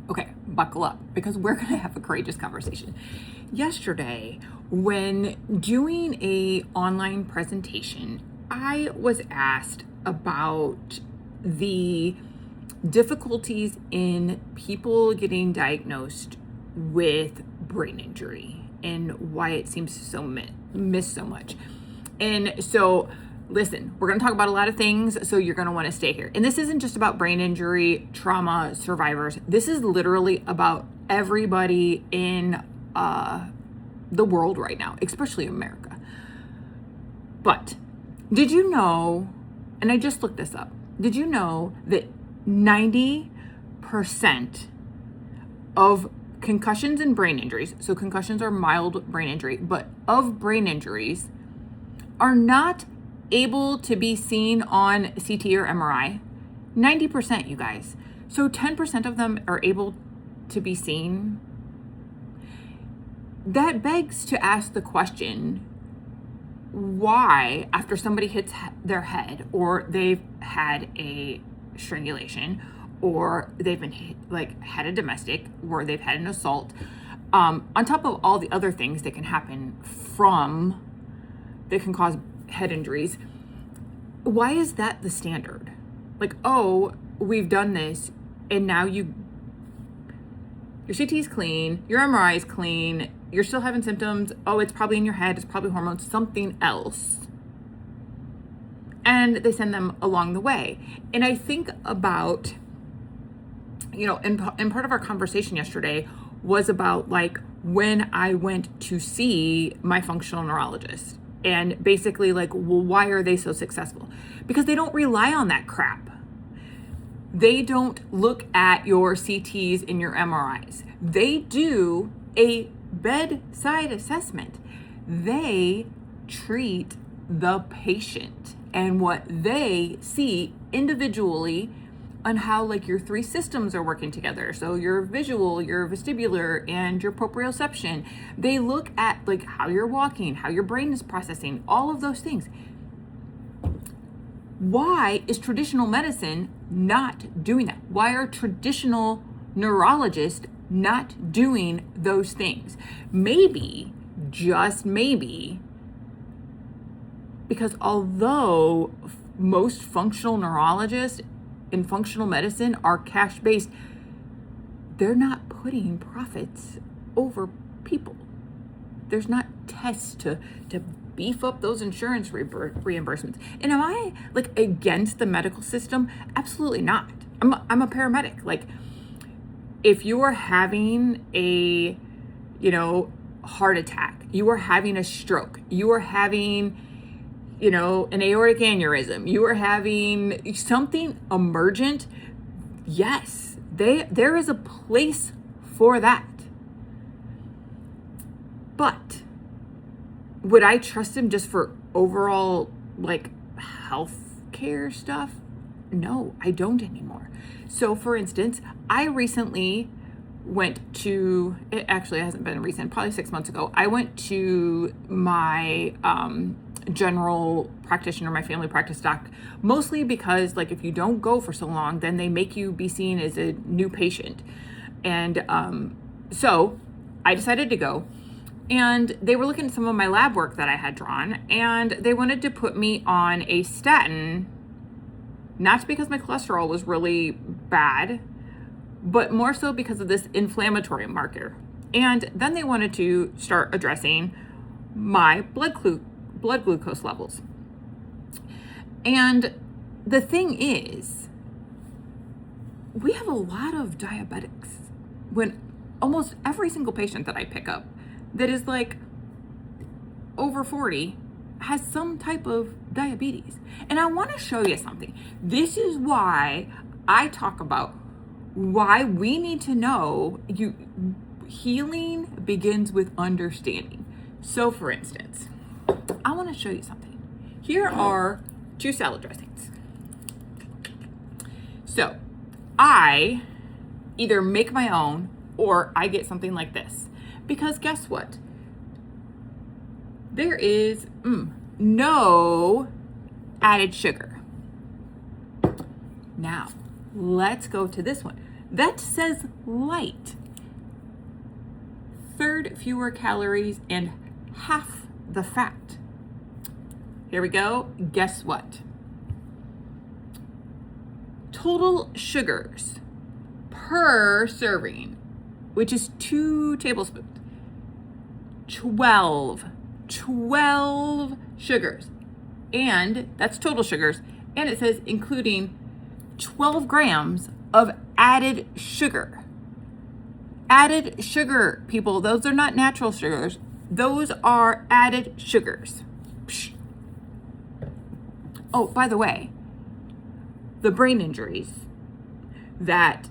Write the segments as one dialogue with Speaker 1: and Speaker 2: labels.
Speaker 1: Okay, buckle up because we're going to have a courageous conversation. Yesterday, when doing a online presentation, I was asked about the difficulties in people getting diagnosed with brain injury and why it seems so missed so much. And so listen, we're going to talk about a lot of things, so you're going to want to stay here. And this isn't just about brain injury, trauma, survivors. This is literally about everybody in the world right now, especially America. But did you know, and I just looked this up, did you know that 90% of concussions and brain injuries, so concussions are mild brain injury, but of brain injuries are not able to be seen on CT or MRI? 90%, you guys. So 10% of them are able to be seen. That begs to ask the question, why, after somebody hits their head, or they've had a strangulation, or they've been had a domestic, or they've had an assault, on top of all the other things that can happen that can cause head injuries, why is that the standard? Like, oh, we've done this, and now your CT is clean, your MRI is clean, you're still having symptoms. Oh, it's probably in your head, it's probably hormones, something else. And they send them along the way. And I think about, and part of our conversation yesterday was about when I went to see my functional neurologist. And basically well, why are they so successful? Because they don't rely on that crap. They don't look at your CTs and your MRIs. They do a bedside assessment. They treat the patient and what they see individually on how your three systems are working together. So your visual, your vestibular, and your proprioception. They look at how you're walking, how your brain is processing, all of those things. Why is traditional medicine not doing that? Why are traditional neurologists not doing those things? Maybe, just maybe, because although most functional neurologists in functional medicine are cash-based, they're not putting profits over people. There's not tests to beef up those insurance reimbursements. And am I against the medical system? Absolutely not. I'm a paramedic. If you are having a heart attack, you are having a stroke, you are having an aortic aneurysm, you are having something emergent, yes, there is a place for that. But would I trust him just for overall health care stuff? No, I don't anymore. So for instance, I recently went to, it actually hasn't been recent, probably 6 months ago, I went to my general practitioner, my family practice doc, mostly because if you don't go for so long, then they make you be seen as a new patient. And so I decided to go, and they were looking at some of my lab work that I had drawn, and they wanted to put me on a statin, not because my cholesterol was really bad, but more so because of this inflammatory marker. And then they wanted to start addressing my blood glucose levels. And the thing is, we have a lot of diabetics. When almost every single patient that I pick up that is over 40 has some type of diabetes. And I want to show you something. This is why I talk about why we need to know healing begins with understanding. So for instance, I want to show you something. Here are 2 salad dressings. So I either make my own or I get something like this, because guess what? There is no added sugar. Now, let's go to this one. That says light. Third fewer calories and half the fat. Here we go. Guess what? Total sugars per serving, which is 2 tablespoons. 12 sugars. And that's total sugars. And it says including 12 grams of added sugar. Added sugar, people. Those are not natural sugars. Those are added sugars. Psh. Oh, by the way, the brain injuries that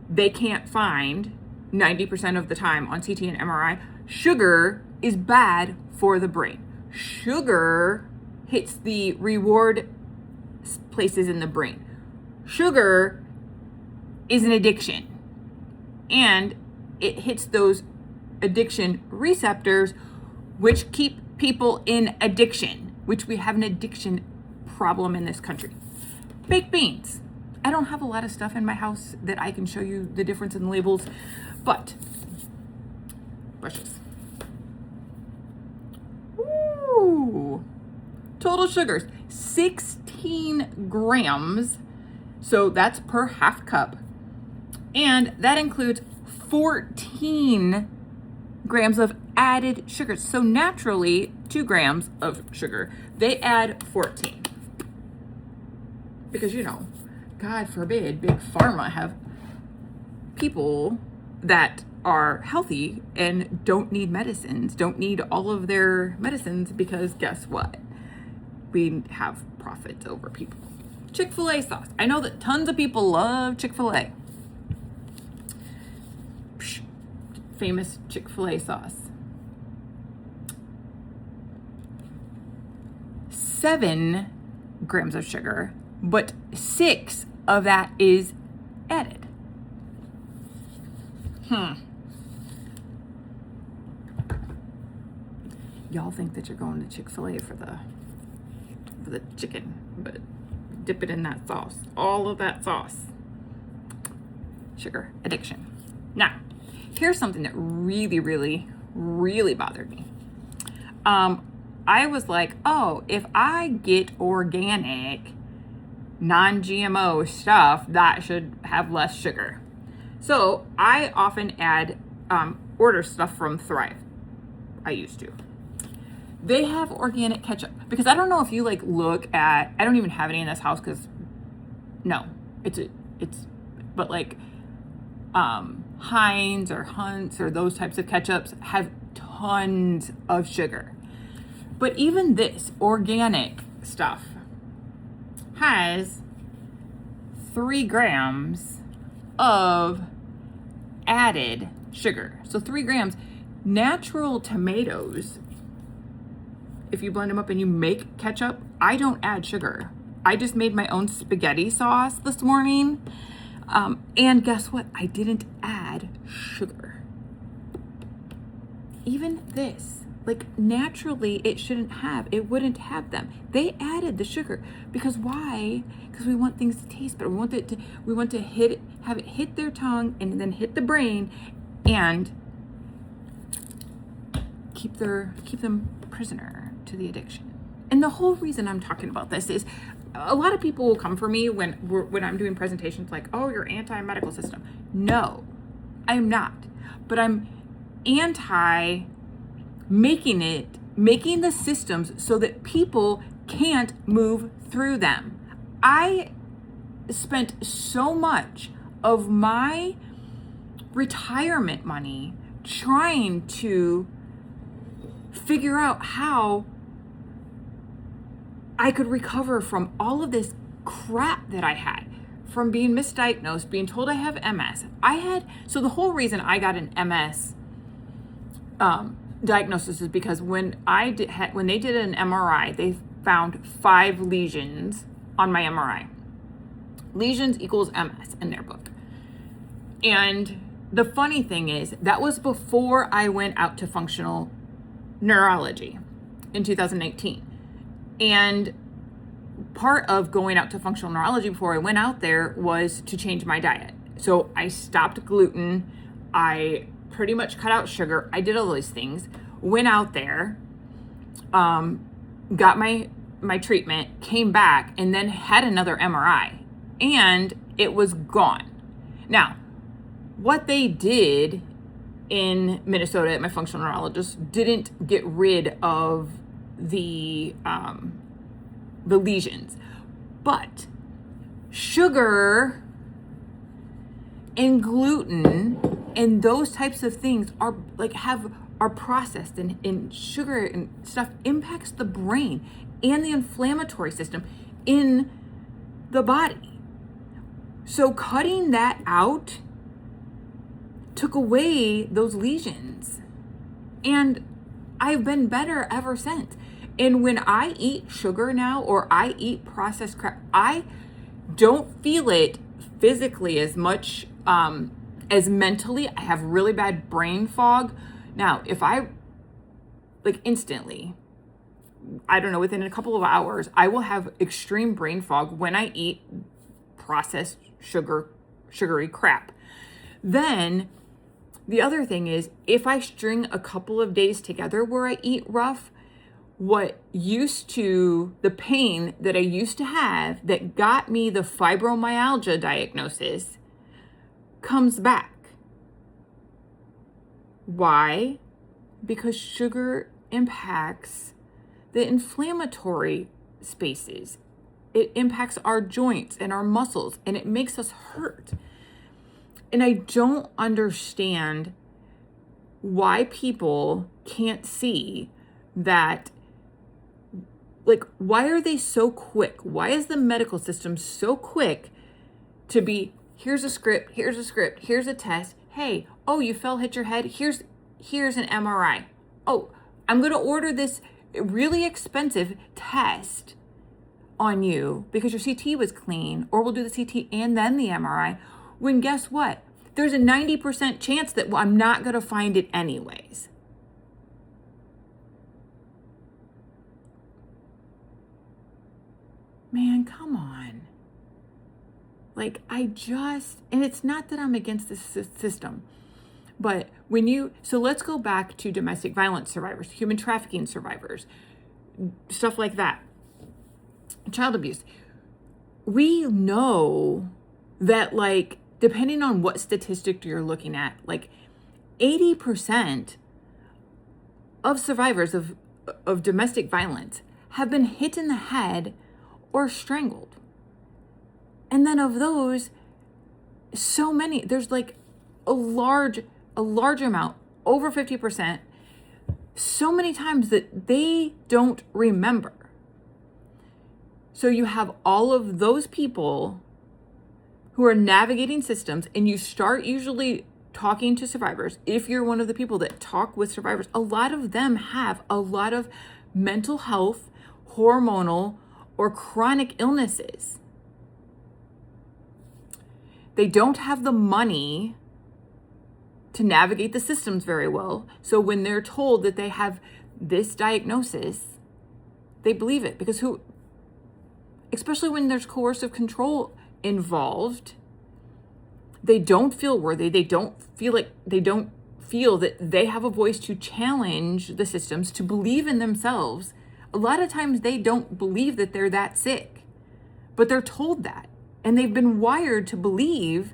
Speaker 1: they can't find 90% of the time on CT and MRI, sugar is bad for the brain. Sugar hits the reward places in the brain. Sugar is an addiction, and it hits those addiction receptors, which keep people in addiction, which we have an addiction problem in this country. Baked beans. I don't have a lot of stuff in my house that I can show you the difference in the labels, but brushes. Ooh. Total sugars, 16 grams. So that's per half cup. And that includes 14 grams of added sugar. So naturally, 2 grams of sugar. They add 14. Because, God forbid, big pharma have people that are healthy and don't need medicines, don't need all of their medicines, because guess what? We have profits over people. Chick-fil-A sauce. I know that tons of people love Chick-fil-A. Famous Chick-fil-A sauce. 7 grams of sugar, but 6 of that is added. Y'all think that you're going to Chick-fil-A for the chicken, but dip it in that sauce. All of that sauce. Sugar addiction. Now, here's something that really, really, really bothered me. I was like, oh, if I get organic, non-GMO stuff, that should have less sugar. So I often order stuff from Thrive. I used to. They have organic ketchup, because I don't know if you look at, I don't even have any in this house because Heinz or Hunt's or those types of ketchups have tons of sugar. But even this organic stuff has 3 grams of added sugar. So 3 grams. Natural tomatoes, if you blend them up and you make ketchup, I don't add sugar. I just made my own spaghetti sauce this morning. And guess what? I didn't add sugar. Even this, naturally it wouldn't have them. They added the sugar because why? Because we want things to taste better. We want to have it hit their tongue and then hit the brain and keep them prisoner to the addiction. And the whole reason I'm talking about this is a lot of people will come for me when I'm doing presentations like, oh, you're anti-medical system. No, I'm not. But I'm anti making the systems so that people can't move through them. I spent so much of my retirement money trying to figure out how I could recover from all of this crap that I had, from being misdiagnosed, being told I have MS. So the whole reason I got an MS diagnosis is because when they did an MRI, they found 5 lesions on my MRI. Lesions equals MS in their book. And the funny thing is, that was before I went out to functional neurology in 2018. And part of going out to functional neurology before I went out there was to change my diet. So I stopped gluten. I pretty much cut out sugar. I did all those things. Went out there, got my treatment, came back, and then had another MRI. And it was gone. Now, what they did in Minnesota at my functional neurologist didn't get rid of the lesions, but sugar and gluten and those types of things are processed, and sugar and stuff impacts the brain and the inflammatory system in the body. So cutting that out took away those lesions, and I've been better ever since. And when I eat sugar now, or I eat processed crap, I don't feel it physically as much as mentally. I have really bad brain fog. Now, if I instantly, I don't know, within a couple of hours, I will have extreme brain fog when I eat processed sugary crap. Then the other thing is, if I string a couple of days together where I eat rough, the pain that I used to have that got me the fibromyalgia diagnosis comes back. Why? Because sugar impacts the inflammatory spaces. It impacts our joints and our muscles, and it makes us hurt. And I don't understand why people can't see that. Why are they so quick? Why is the medical system so quick to be, here's a script, here's a test. Hey, oh, you hit your head. Here's an MRI. Oh, I'm going to order this really expensive test on you because your CT was clean, or we'll do the CT and then the MRI, when guess what? There's a 90% chance that I'm not going to find it anyways. Man, come on. And it's not that I'm against the system, but so let's go back to domestic violence survivors, human trafficking survivors, stuff like that, child abuse. We know that, depending on what statistic you're looking at, 80% of survivors of domestic violence have been hit in the head or strangled. And then of those, so many, there's a large amount, over 50%, so many times that they don't remember. So you have all of those people who are navigating systems, and you start usually talking to survivors. If you're one of the people that talk with survivors, a lot of them have a lot of mental health, hormonal, or chronic illnesses. They don't have the money to navigate the systems very well. So when they're told that they have this diagnosis, they believe it, because especially when there's coercive control involved, they don't feel worthy. They don't feel that they have a voice to challenge the systems, to believe in themselves. A lot of times they don't believe that they're that sick, but they're told that. And they've been wired to believe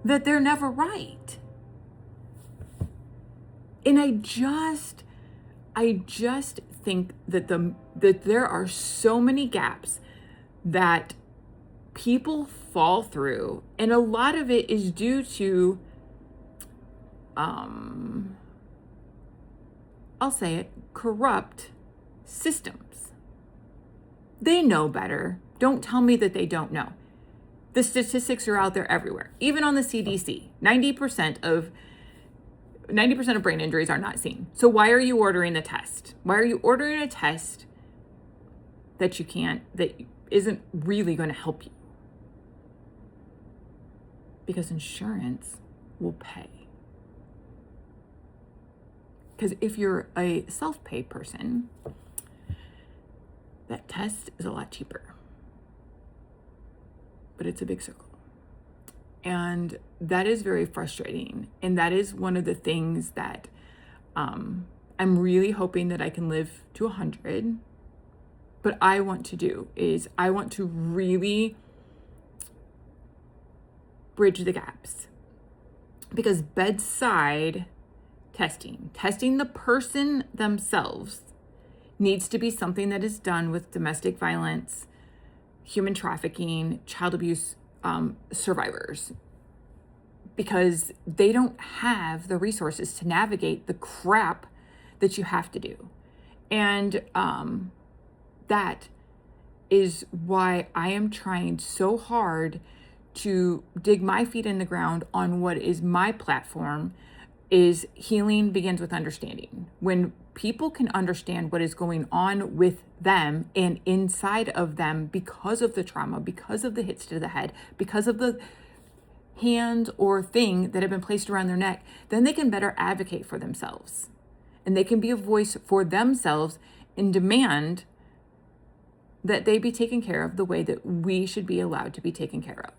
Speaker 1: that they're never right. And I just think that that there are so many gaps that people fall through, and a lot of it is due to I'll say it, corrupt systems. They know better. Don't tell me that they don't know. The statistics are out there everywhere. Even on the CDC, 90% of brain injuries are not seen. So why are you ordering a test? Why are you ordering a test that isn't really going to help you? Because insurance will pay. Because if you're a self-pay person, that test is a lot cheaper. But it's a big circle. And that is very frustrating. And that is one of the things that I'm really hoping that I can live to 100. But I want to do is I want to really bridge the gaps. Because bedside testing the person themselves needs to be something that is done with domestic violence, human trafficking, child abuse survivors, because they don't have the resources to navigate the crap that you have to do. And that is why I am trying so hard to dig my feet in the ground on what is my platform. Is healing begins with understanding. When people can understand what is going on with them and inside of them because of the trauma, because of the hits to the head, because of the hand or thing that have been placed around their neck, then they can better advocate for themselves. And they can be a voice for themselves and demand that they be taken care of the way that we should be allowed to be taken care of.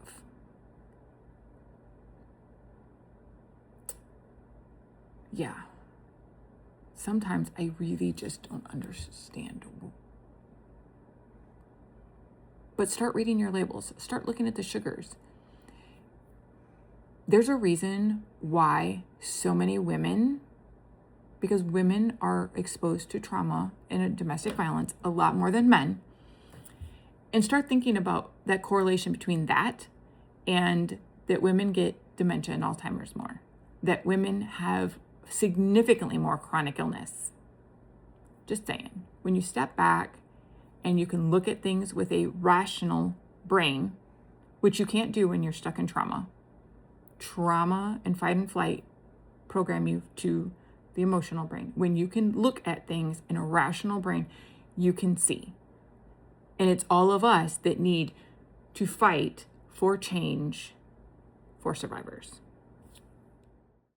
Speaker 1: Yeah. Sometimes I really just don't understand. But start reading your labels. Start looking at the sugars. There's a reason why so many women, because women are exposed to trauma and domestic violence a lot more than men. And start thinking about that correlation between that and that women get dementia and Alzheimer's more. That women have significantly more chronic illness. Just saying. When you step back and you can look at things with a rational brain, which you can't do when you're stuck in trauma. Trauma and fight and flight program you to the emotional brain. When you can look at things in a rational brain, you can see. And it's all of us that need to fight for change for survivors.